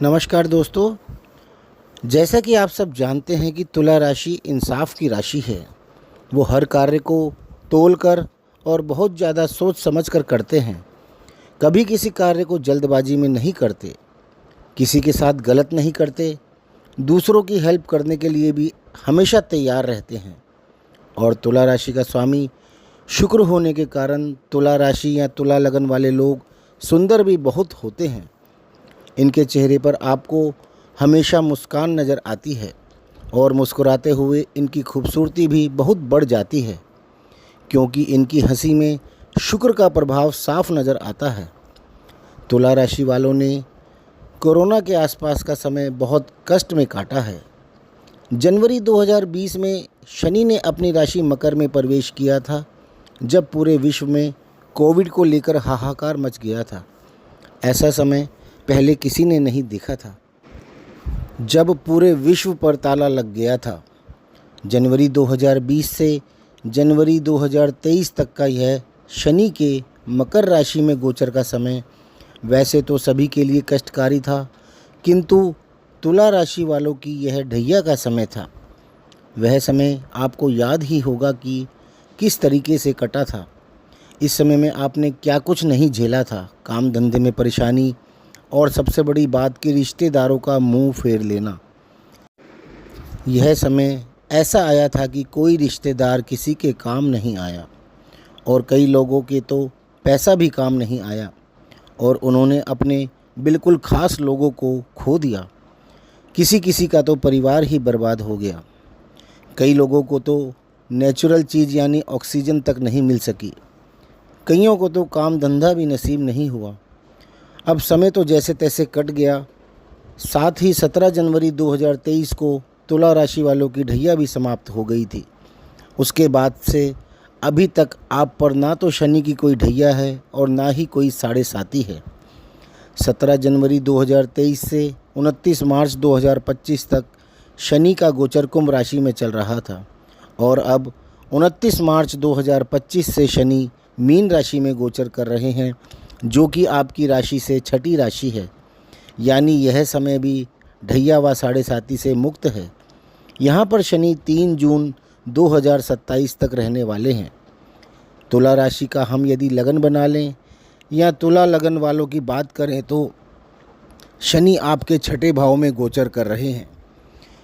नमस्कार दोस्तों। जैसा कि आप सब जानते हैं कि तुला राशि इंसाफ की राशि है। वो हर कार्य को तोल कर और बहुत ज़्यादा सोच समझ कर करते हैं। कभी किसी कार्य को जल्दबाजी में नहीं करते, किसी के साथ गलत नहीं करते, दूसरों की हेल्प करने के लिए भी हमेशा तैयार रहते हैं। और तुला राशि का स्वामी शुक्र होने के कारण तुला राशि या तुला लगन वाले लोग सुंदर भी बहुत होते हैं। इनके चेहरे पर आपको हमेशा मुस्कान नज़र आती है और मुस्कुराते हुए इनकी खूबसूरती भी बहुत बढ़ जाती है, क्योंकि इनकी हंसी में शुक्र का प्रभाव साफ नज़र आता है। तुला राशि वालों ने कोरोना के आसपास का समय बहुत कष्ट में काटा है। जनवरी 2020 में शनि ने अपनी राशि मकर में प्रवेश किया था, जब पूरे विश्व में कोविड को लेकर हाहाकार मच गया था। ऐसा समय पहले किसी ने नहीं देखा था, जब पूरे विश्व पर ताला लग गया था। जनवरी 2020 से जनवरी 2023 तक का यह शनि के मकर राशि में गोचर का समय वैसे तो सभी के लिए कष्टकारी था, किंतु तुला राशि वालों की यह ढैया का समय था। वह समय आपको याद ही होगा कि किस तरीके से कटा था। इस समय में आपने क्या कुछ नहीं झेला था। काम धंधे में परेशानी और सबसे बड़ी बात कि रिश्तेदारों का मुंह फेर लेना। यह समय ऐसा आया था कि कोई रिश्तेदार किसी के काम नहीं आया और कई लोगों के तो पैसा भी काम नहीं आया और उन्होंने अपने बिल्कुल ख़ास लोगों को खो दिया। किसी किसी का तो परिवार ही बर्बाद हो गया। कई लोगों को तो नेचुरल चीज़ यानी ऑक्सीजन तक नहीं मिल सकी। कईयों को तो काम धंधा भी नसीब नहीं हुआ। अब समय तो जैसे तैसे कट गया। साथ ही 17 जनवरी 2023 को तुला राशि वालों की ढैया भी समाप्त हो गई थी। उसके बाद से अभी तक आप पर ना तो शनि की कोई ढैया है और ना ही कोई साढ़े साती है। 17 जनवरी 2023 से 29 मार्च 2025 तक शनि का गोचर कुंभ राशि में चल रहा था और अब 29 मार्च 2025 से शनि मीन राशि में गोचर कर रहे हैं, जो कि आपकी राशि से छठी राशि है। यानी यह समय भी ढैया व साढ़े साती से मुक्त है। यहाँ पर शनि 3 जून 2027 तक रहने वाले हैं। तुला राशि का हम यदि लगन बना लें या तुला लगन वालों की बात करें तो शनि आपके छठे भाव में गोचर कर रहे हैं।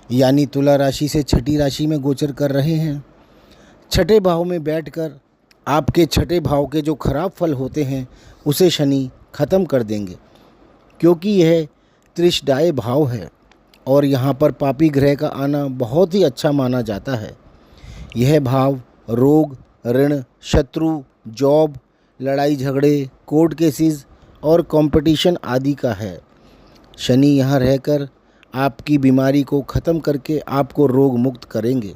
यानी तुला राशि से छठी राशि में गोचर कर रहे हैं। छठे भाव में बैठकर आपके छठे भाव के जो खराब फल होते हैं उसे शनि ख़त्म कर देंगे, क्योंकि यह त्रिशदाय भाव है और यहाँ पर पापी ग्रह का आना बहुत ही अच्छा माना जाता है। यह भाव रोग, ऋण, शत्रु, जॉब, लड़ाई झगड़े, कोर्ट केसेस और कंपटीशन आदि का है। शनि यहाँ रहकर आपकी बीमारी को ख़त्म करके आपको रोग मुक्त करेंगे।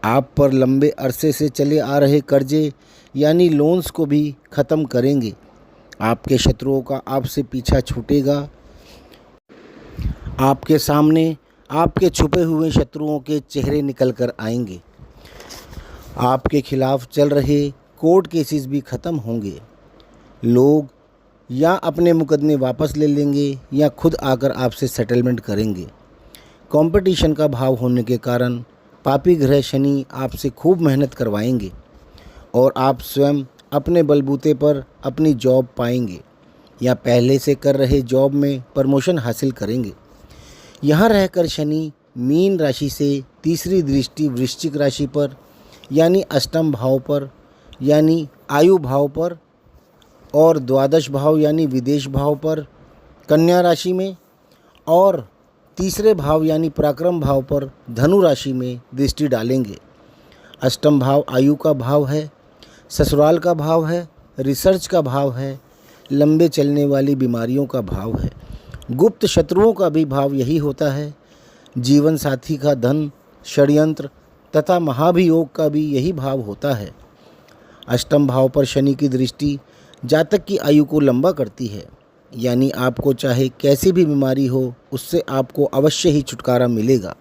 आप पर लंबे अरसे से चले आ रहे कर्जे यानी लोन्स को भी ख़त्म करेंगे। आपके शत्रुओं का आपसे पीछा छूटेगा। आपके सामने आपके छुपे हुए शत्रुओं के चेहरे निकल कर आएंगे। आपके खिलाफ चल रहे कोर्ट केसेस भी ख़त्म होंगे। लोग या अपने मुकदमे वापस ले लेंगे या खुद आकर आपसे सेटलमेंट करेंगे। कंपटीशन का भाव होने के कारण पापी ग्रह शनि आपसे खूब मेहनत करवाएंगे और आप स्वयं अपने बलबूते पर अपनी जॉब पाएंगे या पहले से कर रहे जॉब में प्रमोशन हासिल करेंगे। यहाँ रहकर शनि मीन राशि से तीसरी दृष्टि वृश्चिक राशि पर यानी अष्टम भाव पर यानी आयु भाव पर और द्वादश भाव यानी विदेश भाव पर कन्या राशि में और तीसरे भाव यानी पराक्रम भाव पर धनु राशि में दृष्टि डालेंगे। अष्टम भाव आयु का भाव है, ससुराल का भाव है, रिसर्च का भाव है, लंबे चलने वाली बीमारियों का भाव है। गुप्त शत्रुओं का भी भाव यही होता है। जीवन साथी का धन, षड्यंत्र तथा महाभियोग का भी यही भाव होता है। अष्टम भाव पर शनि की दृष्टि जातक की आयु को लंबा करती है, यानी आपको चाहे कैसी भी बीमारी हो उससे आपको अवश्य ही छुटकारा मिलेगा।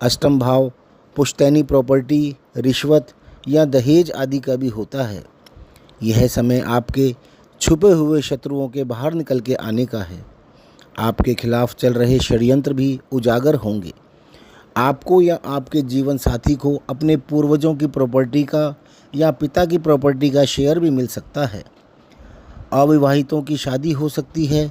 अष्टम भाव पुश्तैनी प्रॉपर्टी, रिश्वत या दहेज आदि का भी होता है। यह समय आपके छुपे हुए शत्रुओं के बाहर निकल के आने का है। आपके खिलाफ चल रहे षड्यंत्र भी उजागर होंगे। आपको या आपके जीवन साथी को अपने पूर्वजों की प्रॉपर्टी का या पिता की प्रॉपर्टी का शेयर भी मिल सकता है। अविवाहितों की शादी हो सकती है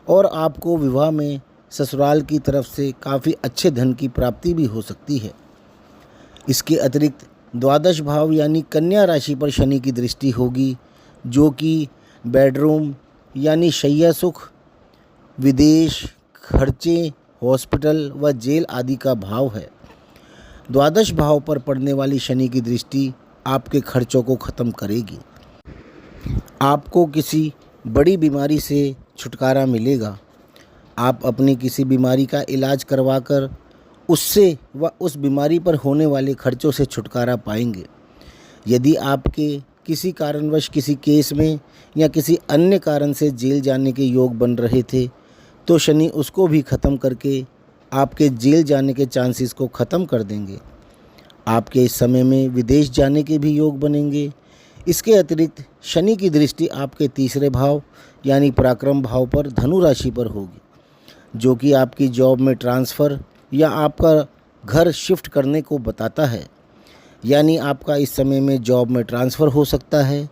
और आपको विवाह में ससुराल की तरफ से काफ़ी अच्छे धन की प्राप्ति भी हो सकती है। इसके अतिरिक्त द्वादश भाव यानी कन्या राशि पर शनि की दृष्टि होगी, जो कि बेडरूम यानी शैया सुख, विदेश खर्चे, हॉस्पिटल व जेल आदि का भाव है। द्वादश भाव पर पड़ने वाली शनि की दृष्टि आपके खर्चों को ख़त्म करेगी। आपको किसी बड़ी बीमारी से छुटकारा मिलेगा। आप अपनी किसी बीमारी का इलाज करवाकर उससे व उस बीमारी पर होने वाले खर्चों से छुटकारा पाएंगे। यदि आपके किसी कारणवश किसी केस में या किसी अन्य कारण से जेल जाने के योग बन रहे थे, तो शनि उसको भी ख़त्म करके आपके जेल जाने के चांसेस को ख़त्म कर देंगे। आपके इस समय में विदेश जाने के भी योग बनेंगे। इसके अतिरिक्त शनि की दृष्टि आपके तीसरे भाव यानी पराक्रम भाव पर धनु राशि पर होगी, जो कि आपकी जॉब में ट्रांसफ़र या आपका घर शिफ्ट करने को बताता है। यानी आपका इस समय में जॉब में ट्रांसफ़र हो सकता है,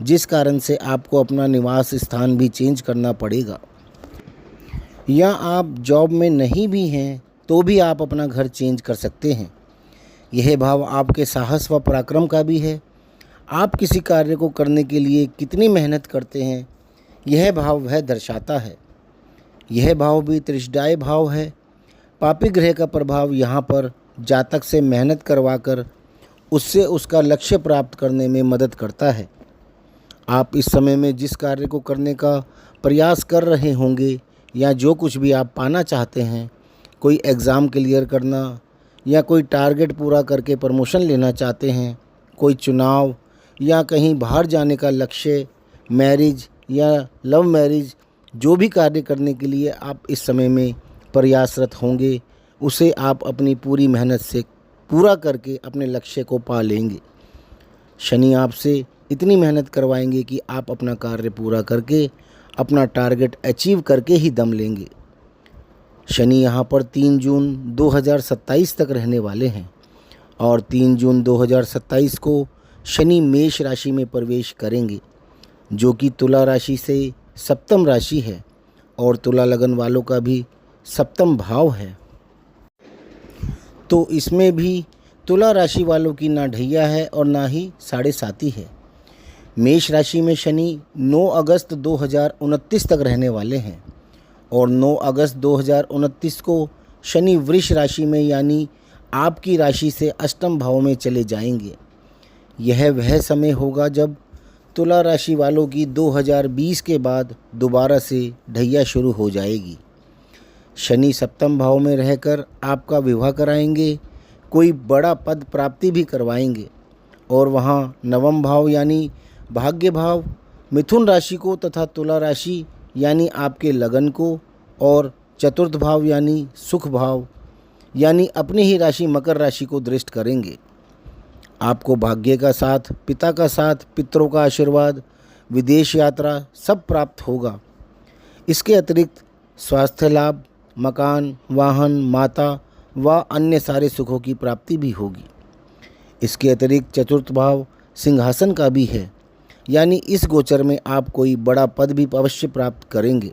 जिस कारण से आपको अपना निवास स्थान भी चेंज करना पड़ेगा। या आप जॉब में नहीं भी हैं तो भी आप अपना घर चेंज कर सकते हैं। यह भाव आपके साहस व पराक्रम का भी है। आप किसी कार्य को करने के लिए कितनी मेहनत करते हैं, यह भाव वह दर्शाता है। यह भाव भी त्रिशदाय भाव है। पापी ग्रह का प्रभाव यहाँ पर जातक से मेहनत करवाकर उससे उसका लक्ष्य प्राप्त करने में मदद करता है। आप इस समय में जिस कार्य को करने का प्रयास कर रहे होंगे या जो कुछ भी आप पाना चाहते हैं, कोई एग्ज़ाम क्लियर करना या कोई टारगेट पूरा करके प्रमोशन लेना चाहते हैं, कोई चुनाव या कहीं बाहर जाने का लक्ष्य, मैरिज या लव मैरिज, जो भी कार्य करने के लिए आप इस समय में प्रयासरत होंगे, उसे आप अपनी पूरी मेहनत से पूरा करके अपने लक्ष्य को पा लेंगे। शनि आपसे इतनी मेहनत करवाएंगे कि आप अपना कार्य पूरा करके अपना टारगेट अचीव करके ही दम लेंगे। शनि यहाँ पर 3 जून 2027 तक रहने वाले हैं और 3 जून 2027 को शनि मेष राशि में प्रवेश करेंगे, जो कि तुला राशि से सप्तम राशि है और तुला लगन वालों का भी सप्तम भाव है। तो इसमें भी तुला राशि वालों की ना ढैया है और ना ही साढ़े साती है। मेष राशि में शनि 9 अगस्त 2029 तक रहने वाले हैं और 9 अगस्त 2029 को शनि वृष राशि में यानी आपकी राशि से अष्टम भाव में चले जाएंगे। यह वह समय होगा जब तुला राशि वालों की 2020 के बाद दोबारा से ढैया शुरू हो जाएगी। शनि सप्तम भाव में रहकर आपका विवाह कराएंगे, कोई बड़ा पद प्राप्ति भी करवाएंगे और वहाँ नवम भाव यानी भाग्य भाव मिथुन राशि को तथा तुला राशि यानी आपके लगन को और चतुर्थ भाव यानी सुख भाव यानी अपनी ही राशि मकर राशि को दृष्ट करेंगे। आपको भाग्य का साथ, पिता का साथ, पितरों का आशीर्वाद, विदेश यात्रा सब प्राप्त होगा। इसके अतिरिक्त स्वास्थ्य लाभ, मकान, वाहन, माता व अन्य सारे सुखों की प्राप्ति भी होगी। इसके अतिरिक्त चतुर्थ भाव सिंहासन का भी है, यानी इस गोचर में आप कोई बड़ा पद भी अवश्य प्राप्त करेंगे,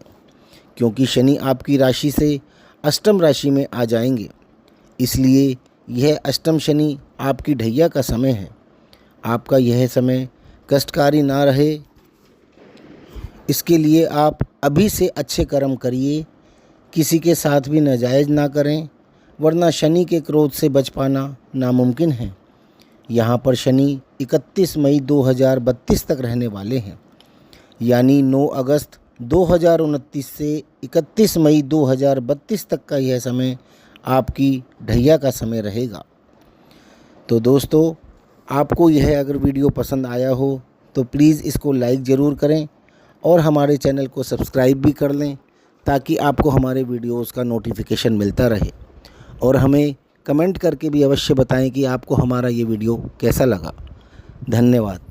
क्योंकि शनि आपकी राशि से अष्टम राशि में आ जाएंगे। इसलिए यह अष्टम शनि आपकी ढैया का समय है। आपका यह समय कष्टकारी ना रहे, इसके लिए आप अभी से अच्छे कर्म करिए, किसी के साथ भी नाजायज़ ना करें, वरना शनि के क्रोध से बच पाना नामुमकिन है। यहाँ पर शनि 31 मई 2032 तक रहने वाले हैं, यानी 9 अगस्त 2029 से 31 मई 2032 तक का यह समय आपकी ढैया का समय रहेगा। तो दोस्तों, आपको यह अगर वीडियो पसंद आया हो तो प्लीज़ इसको लाइक ज़रूर करें और हमारे चैनल को सब्सक्राइब भी कर लें, ताकि आपको हमारे वीडियोज़ का नोटिफिकेशन मिलता रहे। और हमें कमेंट करके भी अवश्य बताएं कि आपको हमारा ये वीडियो कैसा लगा। धन्यवाद।